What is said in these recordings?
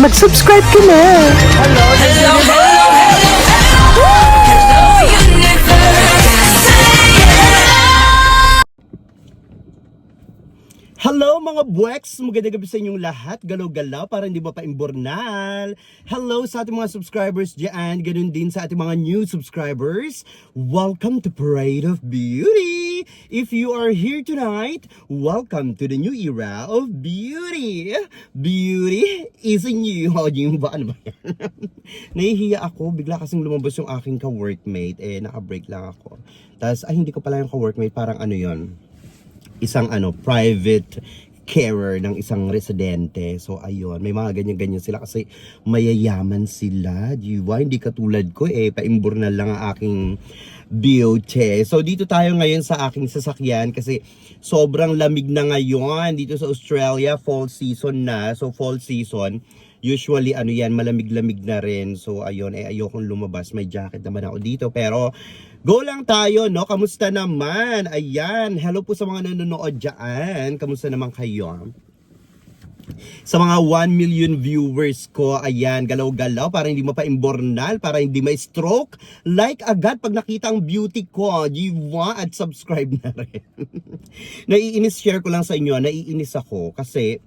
mag-subscribe ka na. Hello, hello, hello, hello, universe. Hello mga buweks! Magandang gabi sa inyong lahat. Galaw-galaw para hindi ba paimbornal. Hello sa ating mga subscribers dyan. Ganun din sa ating mga new subscribers. Welcome to Parade of Beauty! If you are here tonight, welcome to the new era of beauty. Beauty is a new... Oh, yung ba? Ano ba yan? Nahihiya ako. Bigla kasing lumabas yung aking ka-workmate. Naka-break lang ako. Tapos, hindi ko pala yung ka-workmate. Parang ano yon, isang private carer ng isang residente. So ayun, may mga ganyan-ganyan sila kasi mayayaman sila, diba? Hindi katulad ko paimburnal lang ang aking beauty. So dito tayo ngayon sa aking sasakyan kasi sobrang lamig na ngayon dito sa Australia, fall season na. So fall season, usually malamig-lamig na rin. So ayun, ayokong lumabas, may jacket naman ako dito pero go lang tayo, no? Kamusta naman? Ayan, hello po sa mga nanonood dyan. Kamusta naman kayo? Sa mga 1 million viewers ko, ayan, galaw-galaw para hindi mapaimbornal, para hindi ma-stroke. Like agad pag nakita ang beauty ko, diba? At subscribe na rin. Naiinis, share ko lang sa inyo, naiinis ako kasi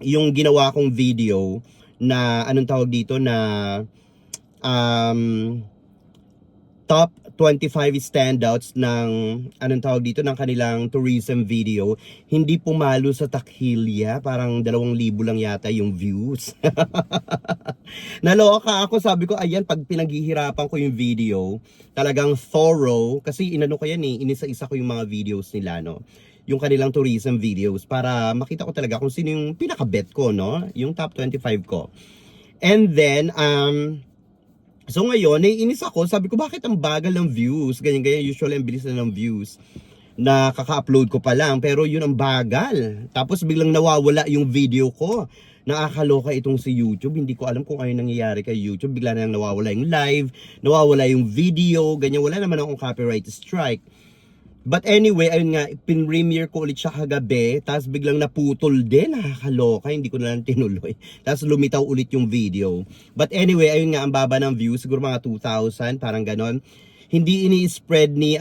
yung ginawa kong video na, anong tawag dito, na top 25 standouts ng ng kanilang tourism video, hindi pumalo sa takhilya, parang 2,000 lang yata yung views. Naloka ako, sabi ko ayan, pag pinaghihirapan ko yung video, talagang thorough, kasi inano ko yan inisa-isa ko yung mga videos nila, no, yung kanilang tourism videos para makita ko talaga kung sino yung pinaka-bet ko, no, yung top 25 ko. And then so ngayon, naiinis ako, sabi ko bakit ang bagal ng views, ganyan-ganyan, usually ang bilis na ng views na kaka-upload ko pa lang, pero yun ang bagal. Tapos biglang nawawala yung video ko. Nakakaloka itong si YouTube, hindi ko alam kung ano nangyayari kay YouTube, bigla na lang nawawala yung live, nawawala yung video, ganyan, wala naman akong copyright strike. But anyway, ayun nga, pin-premiere ko ulit siya kagabi, tapos biglang naputol din, nakakaloka, hindi ko na lang tinuloy. Tapos lumitaw ulit yung video. But anyway, ayun nga, ang baba ng views, siguro mga 2,000, parang ganon. Hindi ini-spread ni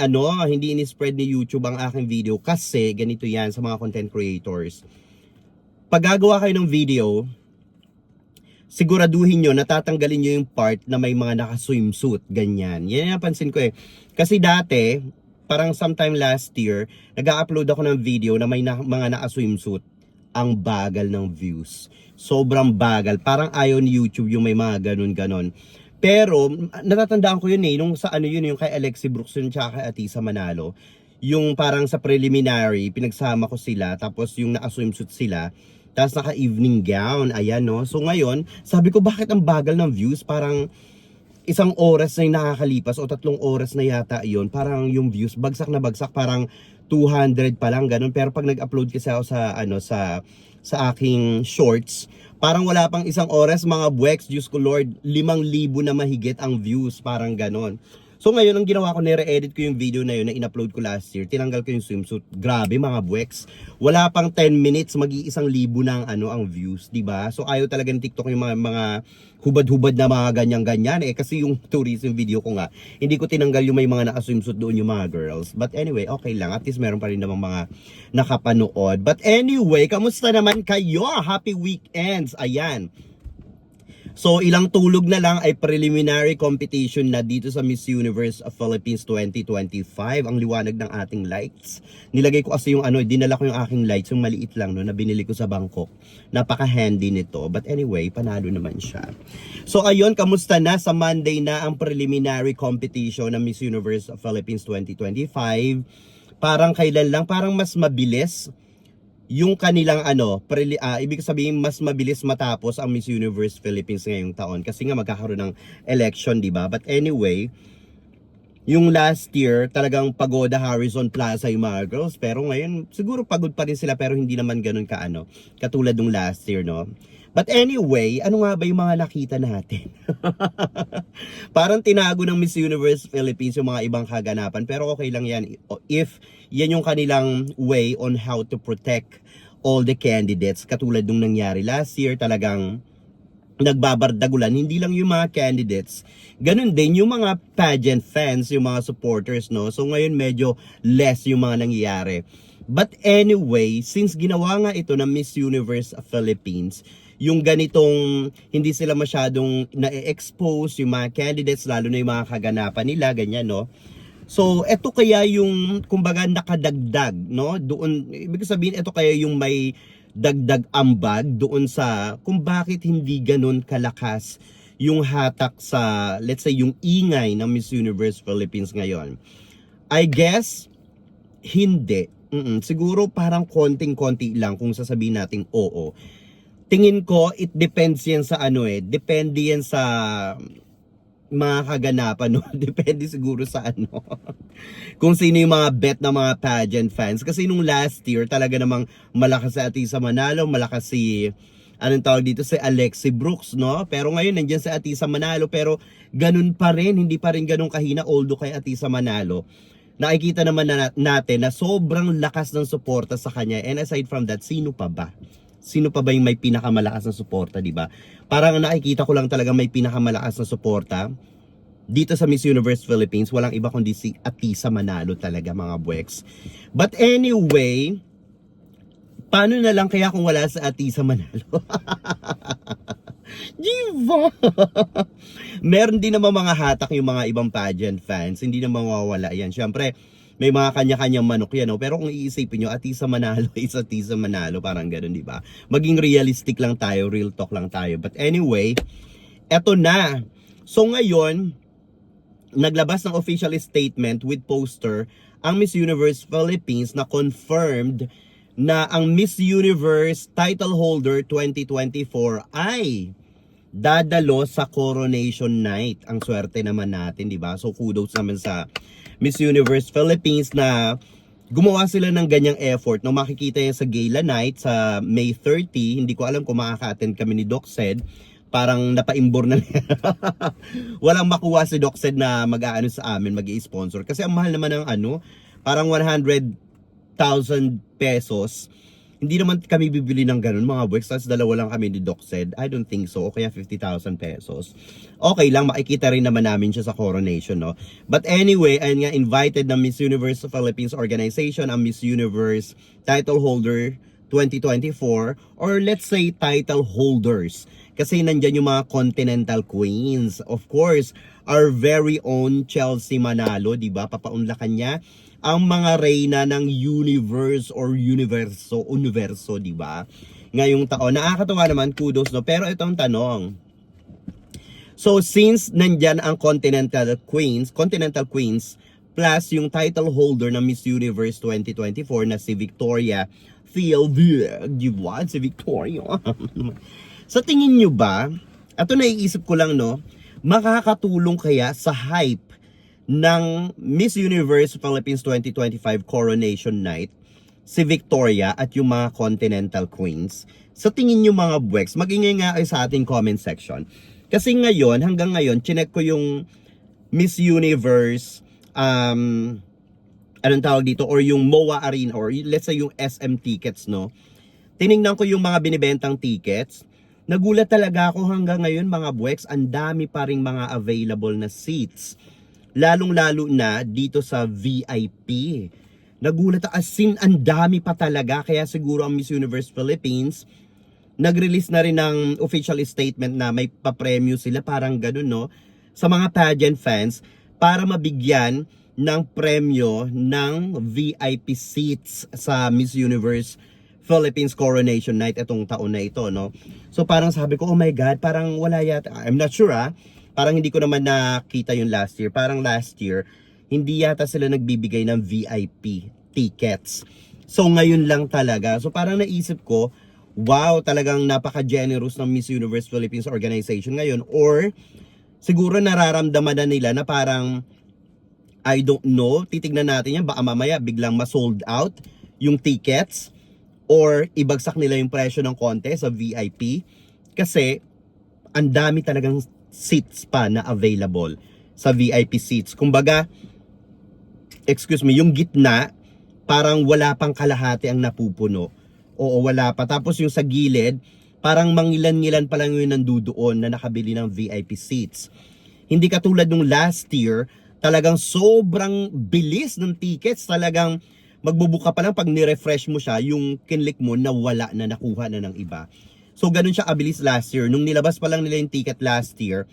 YouTube ang aking video kasi ganito yan sa mga content creators. Pag gagawa kayo ng video, siguraduhin nyo, natatanggalin nyo yung part na may mga naka-swimsuit, ganyan. Yan yung napansin ko Kasi dati, parang sometime last year, nag-upload ako ng video na may mga naka-swimsuit. Ang bagal ng views. Sobrang bagal. Parang ayaw ni YouTube yung may mga ganon-ganon. Pero, natatandaan ko yun nung sa yung kay Alexi Brooks yun tsaka kay Atisa Manalo. Yung parang sa preliminary, pinagsama ko sila, tapos yung naka-swimsuit sila, tapos naka-evening gown, ayan no. So ngayon, sabi ko bakit ang bagal ng views? Parang 1 oras na yung nakakalipas o 3 oras na yata yun, parang yung views bagsak na bagsak, parang 200 pa lang ganun. Pero pag nag-upload kasi ako sa aking shorts, parang wala pang 1 oras mga buweks, Diyos ko Lord, 5,000 na mahigit ang views, parang ganon. So ngayon, ang ginawa ko, nire-edit ko yung video na yun na in-upload ko last year. Tinanggal ko yung swimsuit. Grabe mga buweks. Wala pang 10 minutes, mag-1,000 ng ang views, di ba? So ayaw talaga ng TikTok yung mga hubad-hubad na mga ganyan-ganyan. Kasi yung tourism video ko nga, hindi ko tinanggal yung may mga naka-swimsuit doon yung mga girls. But anyway, okay lang. At least meron pa rin namang mga nakapanood. But anyway, kamusta naman kayo? Happy weekends! Ayan. So ilang tulog na lang ay preliminary competition na dito sa Miss Universe of Philippines 2025. Ang liwanag ng ating lights. Nilagay ko kasi yung dinala ko yung aking lights, yung maliit lang na binili ko sa Bangkok. Napaka-handy nito. But anyway, panalo naman siya. So ayun, kamusta na? Sa Monday na ang preliminary competition ng Miss Universe of Philippines 2025. Parang kailan lang, parang mas mabilis yung kanilang ibig sabihin mas mabilis matapos ang Miss Universe Philippines ngayong taon kasi nga magkakaroon ng election, di ba? But anyway, yung last year talagang pagoda Harrison Plaza yung mga girls, pero ngayon siguro pagod pa rin sila pero hindi naman ganun katulad ng last year, no? But anyway, ano nga ba yung mga nakita natin? Parang tinago ng Miss Universe Philippines yung mga ibang kaganapan, pero okay lang yan if yan yung kanilang way on how to protect all the candidates. Katulad nung nangyari last year, talagang nagbabardagulan, hindi lang yung mga candidates, ganun din yung mga pageant fans, yung mga supporters, no? So ngayon medyo less yung mga nangyayari. But anyway, since ginawa nga ito ng Miss Universe Philippines, yung ganitong hindi sila masyadong na-expose yung mga candidates, lalo na yung mga kaganapan nila, ganyan, no? So, ito kaya yung, kumbaga, nakadagdag, no? Doon, ibig sabihin, ito kaya yung may dagdag ambag doon sa kung bakit hindi ganun kalakas yung hatak sa, let's say, yung ingay ng Miss Universe Philippines ngayon. I guess, hindi. Siguro parang konting-konti lang kung sasabihin nating oo. Tingin ko, it depends yan sa ano depende yan sa mga kaganapan, no? Depende siguro sa ano. Kung sino yung mga bet ng mga pageant fans. Kasi nung last year, talaga namang malakas si Atisa Manalo, malakas si, anong tawag dito, si Alexi Brooks, no? Pero ngayon, nandiyan si Atisa Manalo, pero ganun pa rin, hindi pa rin ganun kahina, although kay Atisa Manalo. Nakikita naman natin na sobrang lakas ng suporta sa kanya. And aside from that, sino pa ba? Sino pa ba yung may pinakamalakas na suporta, di ba? Parang nakikita ko lang talaga may pinakamalakas na suporta dito sa Miss Universe Philippines. Walang iba kundi si Atisa Manalo talaga, mga buweks. But anyway, paano na lang kaya kung wala sa Atisa Manalo? Diva! Meron din naman mga hatak yung mga ibang pageant fans. Hindi na mawawala yan. Siyempre, may mga kanya-kanyang manok yan, no? Pero kung iisipin nyo, Atisa Manalo is Atisa Manalo, parang ganun, di ba? Maging realistic lang tayo, real talk lang tayo. But anyway, eto na. So ngayon, naglabas ng official statement with poster ang Miss Universe Philippines na confirmed na ang Miss Universe title holder 2024 ay dadalo sa Coronation Night. Ang swerte naman natin, di ba? So kudos naman sa Miss Universe Philippines na gumawa sila ng ganyang effort. No, makikita yan sa Gala Night sa May 30. Hindi ko alam kung makaka-attend kami ni Doc Sed. Parang napaimbor na walang makuha si Doc Sed na mag-aano sa amin, mag-i-sponsor. Kasi ang mahal naman ng ano, parang 100,000 pesos. Hindi naman kami bibili ng ganun, mga boys. Tapos dalawa lang kami ni Doc Sed. I don't think so. O kaya 50,000 pesos. Okay lang, makikita rin naman namin siya sa Coronation, no? But anyway, ayun nga, invited ng Miss Universe Philippines Organization ang Miss Universe title holder 2024, or let's say title holders. Kasi nandyan yung mga Continental Queens. Of course, our very own Chelsea Manalo, di ba? Papaunlakan niya ang mga reyna ng universe or universo, di ba? Ngayong taon, nakakatawa naman, kudos, no? Pero itong tanong. So, since nandyan ang Continental Queens plus yung title holder ng Miss Universe 2024 na si Victoria si Victoria. Sa tingin nyo ba, ito naiisip ko lang, no? Makakatulong kaya sa hype ng Miss Universe Philippines 2025 Coronation Night si Victoria at yung mga Continental Queens? Sa tingin nyo, mga buweks, mag-ingay nga kayo sa ating comment section. Kasi ngayon, hanggang ngayon, chinek ko yung Miss Universe, anong tawag dito, or yung MOA Arena, or let's say yung SM tickets, no? Tinignan ko yung mga binibentang tickets. Nagulat talaga ako hanggang ngayon, mga buweks, ang dami pa ring mga available na seats. Lalong-lalo na dito sa VIP. Nagulat ako, as in, ang dami pa talaga. Kaya siguro ang Miss Universe Philippines, nag-release na rin ng official statement na may papremyo sila, parang ganun, no? Sa mga pageant fans, para mabigyan ng premyo ng VIP seats sa Miss Universe Philippines Coronation Night itong taon na ito, no? So parang sabi ko, oh my God, parang wala yata. I'm not sure, parang hindi ko naman nakita yung last year. Parang last year, hindi yata sila nagbibigay ng VIP tickets. So ngayon lang talaga. So parang naisip ko, wow, talagang napaka-generous ng Miss Universe Philippines Organization ngayon. Or siguro nararamdaman na nila na parang, I don't know, titignan natin yan, baka mamaya biglang ma-sold out yung tickets. Or ibagsak nila yung presyo ng konti sa VIP. Kasi ang dami talagang seats pa na available sa VIP seats. Kumbaga, yung gitna, parang wala pang kalahati ang napupuno. Oo, wala pa. Tapos yung sa gilid, parang mangilan-ngilan pa lang yung nandudoon na nakabili ng VIP seats. Hindi katulad nung last year, talagang sobrang bilis ng tickets, talagang magbubuka pa lang pag ni-refresh mo siya, yung kinlik mo na wala na, nakuha na ng iba. So ganun siya kabilis last year. Nung nilabas pa lang nila yung ticket last year,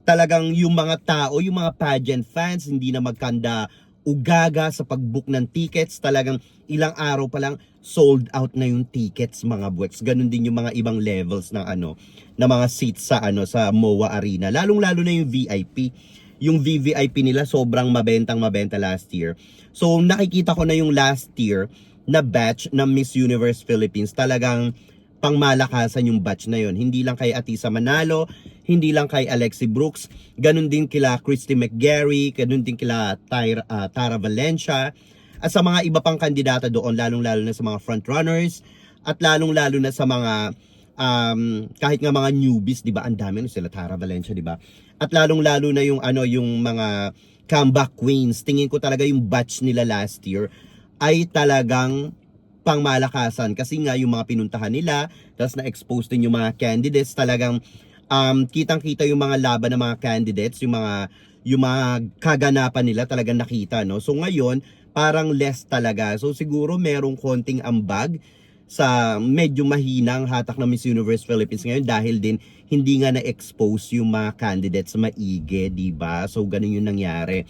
talagang yung mga tao, yung mga pageant fans, hindi na magkanda ugaga sa pag-book ng tickets. Talagang ilang araw pa lang sold out na yung tickets, mga buweks. Ganun din yung mga ibang levels ng na mga seats sa sa MOA Arena. Lalong-lalo na yung VIP. Yung VVIP nila sobrang mabenta last year. So nakikita ko na yung last year na batch ng Miss Universe Philippines, talagang pangmalakasan yung batch na yon. Hindi lang kay Atisa Manalo, hindi lang kay Alexi Brooks, ganun din kila Christy McGarry, ganun din kila Tara Valencia, at sa mga iba pang kandidata doon, lalong-lalo na sa mga frontrunners, at lalong-lalo na sa mga kahit nga mga newbies, 'di ba? Ang dami sila Tara Valencia, 'di ba? At lalong-lalo na yung yung mga comeback queens. Tingin ko talaga yung batch nila last year ay talagang pangmalakasan kasi nga yung mga pinuntahan nila, tapos na-expose din yung mga candidates, talagang kitang-kita yung mga laban ng mga candidates, yung mga kaganapan nila talagang nakita, no? So ngayon, parang less talaga. So siguro merong konting ambag sa medyo mahinang hatak ng Miss Universe Philippines ngayon dahil din hindi nga na-expose yung mga candidates maigi, di ba? So ganun yung nangyari.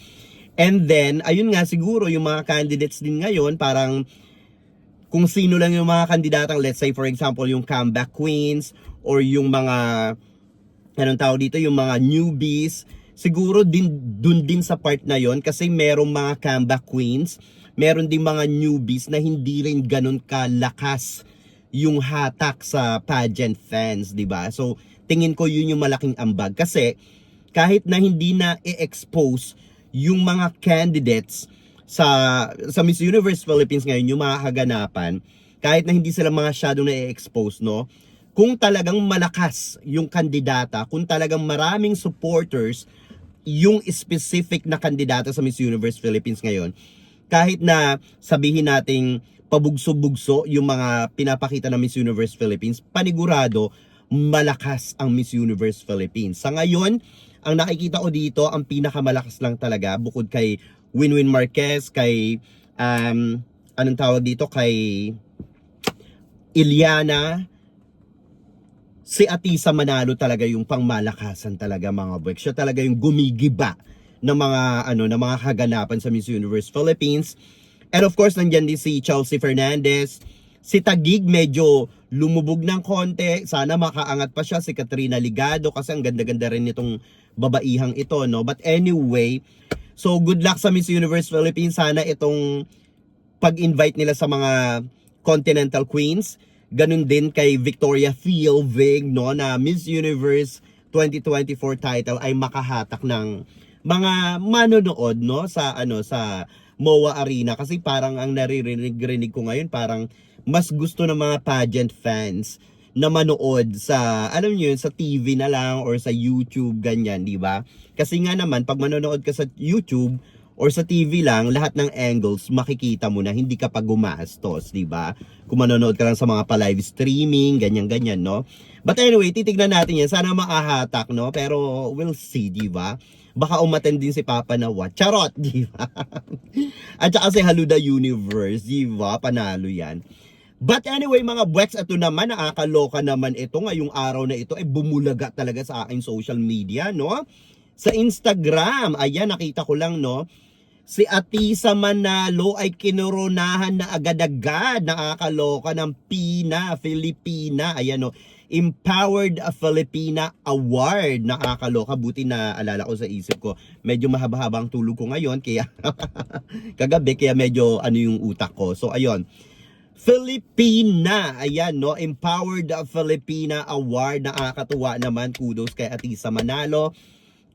And then, ayun nga siguro yung mga candidates din ngayon, parang kung sino lang yung mga kandidatang, let's say for example yung comeback queens or yung mga anong tawag dito, yung mga newbies, siguro dun din sa part na yon kasi merong mga comeback queens, meron din mga newbies na hindi rin ganun kalakas yung hatak sa pageant fans, di ba? So, tingin ko yun yung malaking ambag. Kasi, kahit na hindi na i-expose yung mga candidates sa Miss Universe Philippines ngayon, yung mga kaganapan, kahit na hindi sila mga shadow na i-expose, no? Kung talagang malakas yung kandidata, kung talagang maraming supporters yung specific na kandidata sa Miss Universe Philippines ngayon, kahit na sabihin nating pabugso-bugso yung mga pinapakita ng Miss Universe Philippines, panigurado malakas ang Miss Universe Philippines. Sa ngayon, ang nakikita ko dito, ang pinakamalakas lang talaga bukod kay Winwin Marquez, kay anong tawag dito, kay Iliana, si Atisa Manalo talaga yung pangmalakasan talaga, mga boy. Siya talaga yung gumigiba ng mga ng mga kaganapan sa Miss Universe Philippines. And of course, nandiyan din si Chelsea Fernandez. Si Taguig medyo lumubog ng konti. Sana makaangat pa siya, si Katrina Ligado, kasi ang ganda-ganda rin nitong babaihang ito, no? But anyway, so good luck sa Miss Universe Philippines. Sana itong pag-invite nila sa mga Continental Queens, ganun din kay Victoria Fielvig, no, na Miss Universe 2024 title ay makahatak ng mga manonood, no, sa sa MOA Arena, kasi parang ang naririnig ko ngayon, parang mas gusto ng mga pageant fans na manood sa, alam niyo yun, sa TV na lang or sa YouTube, ganyan, di ba? Kasi nga naman, pag manonood ka sa YouTube or sa TV lang, lahat ng angles makikita mo na, hindi ka pa gumastos, di ba? Kung manonood ka lang sa mga pa-live streaming, ganyan-ganyan, no? But anyway, titignan natin yan. Sana makahatak, no? Pero we'll see, di ba? Baka umattend din si Papa Nawat. Charot, di ba? At saka si Haluda Universe, di ba? Panalo yan. But anyway, mga bweks, ito naman, nakakaloka naman ito. Ngayong araw na ito, ay bumulaga talaga sa aking social media, no? Sa Instagram, ayan, nakita ko lang, no? Si Atisa Manalo ay kinoronahan na agad-agad, nakakaloka, ng Filipina, ayan, no? Empowered Filipina Award, nakakaloka. Buti na alala ko sa isip ko, medyo mahaba-habang tulog ko ngayon, kaya kagabi, kaya medyo yung utak ko. So ayun, Filipina, ayan, no, Empowered Filipina Award, nakakatuwa naman, kudos kay Atisa Manalo.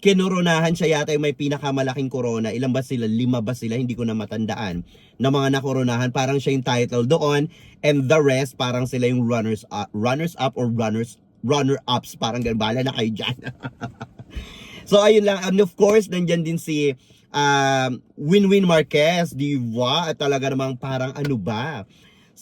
Kinoronahan siya, yata yung may pinakamalaking corona. Ilan ba sila? 5 ba sila? Hindi ko na matandaan. Na mga nakoronahan, parang siya yung title doon. And the rest, parang sila yung runners up or runner-ups. Parang ganun. Bahala na kayo dyan. So, ayun lang. And of course, nandyan din si Winwin Marquez, di ba? At talaga namang parang ano ba?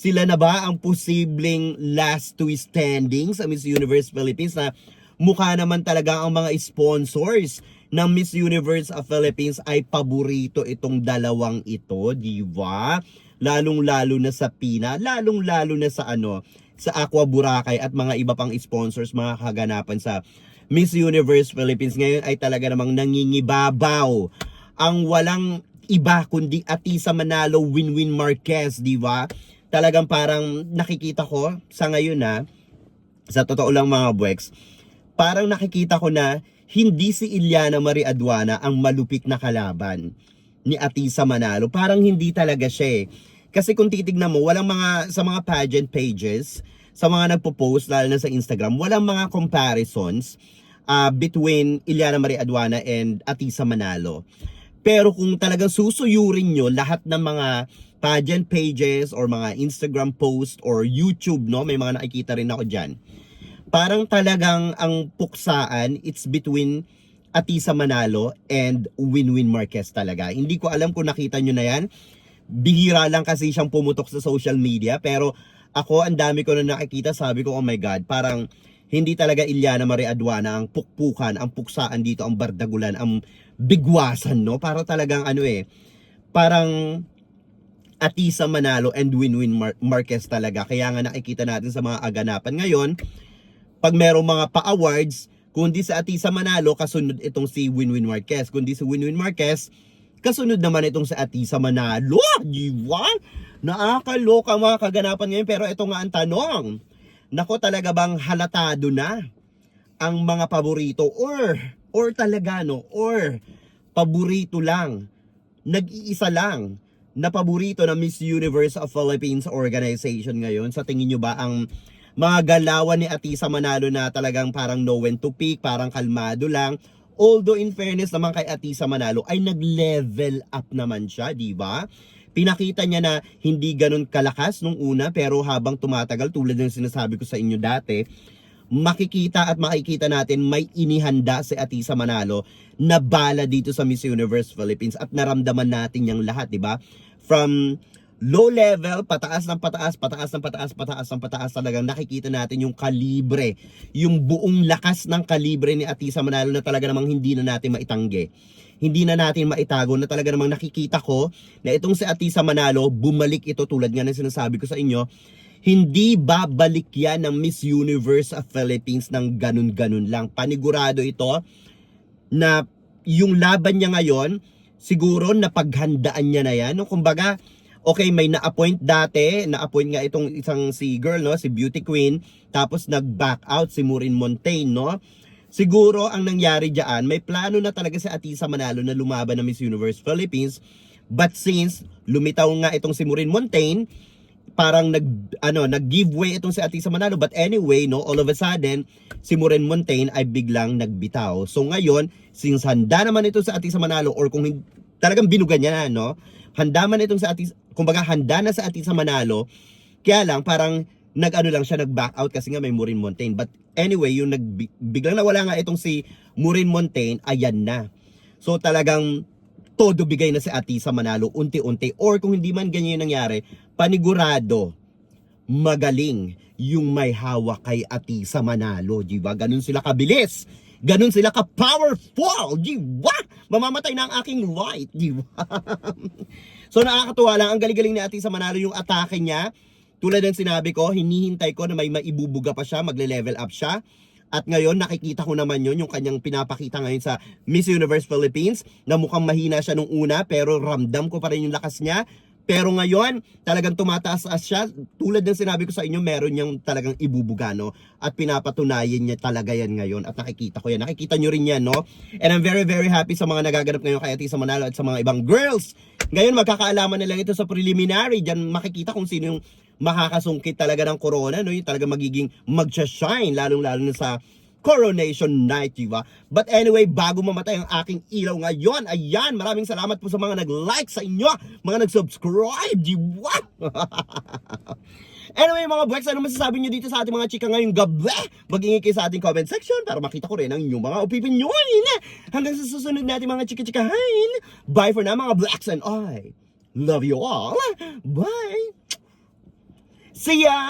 Sila na ba ang posibleng last two standing sa Miss Universe Philippines na mukha naman talaga ang mga sponsors ng Miss Universe of Philippines ay paborito itong dalawang ito, di ba? Lalong-lalo na sa Pina, lalong-lalo na sa sa Aqua Boracay at mga iba pang sponsors, mga kaganapan sa Miss Universe Philippines. Ngayon ay talaga namang nangingibabaw ang walang iba kundi Atisa Manalo, Winwin Marquez, di ba? Talagang parang nakikita ko sa ngayon na, sa totoo lang mga Bwex, parang nakikita ko na hindi si Iliana Marie Aduana ang malupit na kalaban ni Atisa Manalo. Parang hindi talaga siya eh. Kasi kung titignan mo, walang sa mga pageant pages, sa mga nagpo-post, lalo na sa Instagram, walang mga comparisons between Iliana Marie Aduana and Atisa Manalo. Pero kung talagang susuyurin nyo lahat ng mga pageant pages or mga Instagram post or YouTube, no, may mga nakikita rin ako dyan, parang talagang ang puksaan, it's between Atisa Manalo and Winwin Marquez talaga. Hindi ko alam kung nakita nyo na yan. Bihira lang kasi siyang pumutok sa social media, pero ako, ang dami ko na nakikita, sabi ko, oh my God, parang hindi talaga Iliana Marie Aduana ang pukpukan, ang puksaan dito, ang bardagulan, ang bigwasan, no? Para talagang parang Atisa Manalo and Winwin Marquez talaga. Kaya nga nakikita natin sa mga aganapan ngayon, pag merong mga pa-awards, kundi sa Atisa Manalo, kasunod itong si Winwin Marquez. Kundi si Winwin Marquez, kasunod naman itong sa Atisa Manalo. Di ba? Nakakaloka mga kaganapan ngayon. Pero ito nga ang tanong. Nako, talaga bang halatado na ang mga paborito? Or talaga no? Or paborito lang? Nag-iisa lang na paborito ng Miss Universe of Philippines organization ngayon? Sa tingin nyo ba ang mga galawan ni Atisa Manalo na talagang parang no when to pick, parang kalmado lang? Although in fairness naman kay Atisa Manalo ay nag-level up naman siya, di ba? Pinakita niya na hindi ganun kalakas nung una, pero habang tumatagal, tulad ng sinasabi ko sa inyo dati, makikita at makikita natin may inihanda si Atisa Manalo na bala dito sa Miss Universe Philippines at naramdaman natin yung lahat, di ba? From low level, pataas ng pataas, pataas ng pataas, pataas ng pataas, talagang nakikita natin yung kalibre, yung buong lakas ng kalibre ni Atisa Manalo na talaga namang hindi na natin maitanggi. Hindi na natin maitago, na talaga namang nakikita ko na itong si Atisa Manalo, bumalik ito tulad nga ng sinasabi ko sa inyo, hindi babalik yan ng Miss Universe of Philippines ng ganun-ganun lang. Panigurado ito na yung laban niya ngayon, siguro napaghandaan niya na yan. No? Kumbaga, okay, may na-appoint dati, na-appoint nga itong isang si girl, no, si Beauty Queen, tapos nag-back out si Maureen Montaigne, no. Siguro ang nangyari diyan, may plano na talaga si Atisa Manalo na lumaban ng Miss Universe Philippines, but since lumitaw nga itong si Maureen Montaigne, parang nag-giveaway itong si Atisa Manalo. But anyway, no, all of a sudden, si Maureen Montaigne ay biglang nagbitaw. So ngayon, since handa naman ito sa Atisa Manalo, or kung talagang binugan niya na, no, handa man itong sa Atisa, kumbaga handa na sa Atisa Manalo, kaya lang parang lang siya, nag-back out kasi nga may Maureen Montaigne. But anyway, yung biglang nawala nga itong si Maureen Montaigne, ayan na. So talagang todo bigay na si Atisa Manalo unti-unti, or kung hindi man ganyan yung nangyari, panigurado magaling yung may hawak kay Atisa Manalo, di ba? Ganun sila kabilis, ganun sila ka-powerful, di ba? Mamamatay na ang aking right, di ba? So nakakatuwa lang, ang galing-galing ni Atisa Manalo, yung atake niya. Tulad ng sinabi ko, hinihintay ko na may maibubuga pa siya, magle-level up siya. At ngayon, nakikita ko naman yun, yung kanyang pinapakita ngayon sa Miss Universe Philippines, na mukhang mahina siya nung una, pero ramdam ko pa rin yung lakas niya. Pero ngayon, talagang tumataas siya. Tulad ng sinabi ko sa inyo, meron niyang talagang ibubuga, no? At pinapatunayan niya talaga yan ngayon. At nakikita ko yan. Nakikita nyo rin yan, no? And I'm very, very happy sa mga nagaganap ngayon kay Atisa Manalo at sa mga ibang girls. Ngayon, magkakaalaman na lang ito sa preliminary. Diyan makikita kung sino yung makakasungkit talaga ng corona, no? Yung talaga magiging magsha-shine, lalong-lalo na sa Coronation Night, diba? But anyway, bago mamatay ang aking ilaw ngayon, ayan, maraming salamat po sa mga nag-like sa inyo, mga nag-subscribe, diba? Anyway, mga Bwex, ano masasabi nyo dito sa ating mga chika ngayong gabi? Mag-ingay kayo sa ating comment section para makita ko rin ang inyong mga opinion. Hanggang sa susunod natin mga chika-chikahain. Bye for now, mga Bwex, and I love you all. Bye! See ya!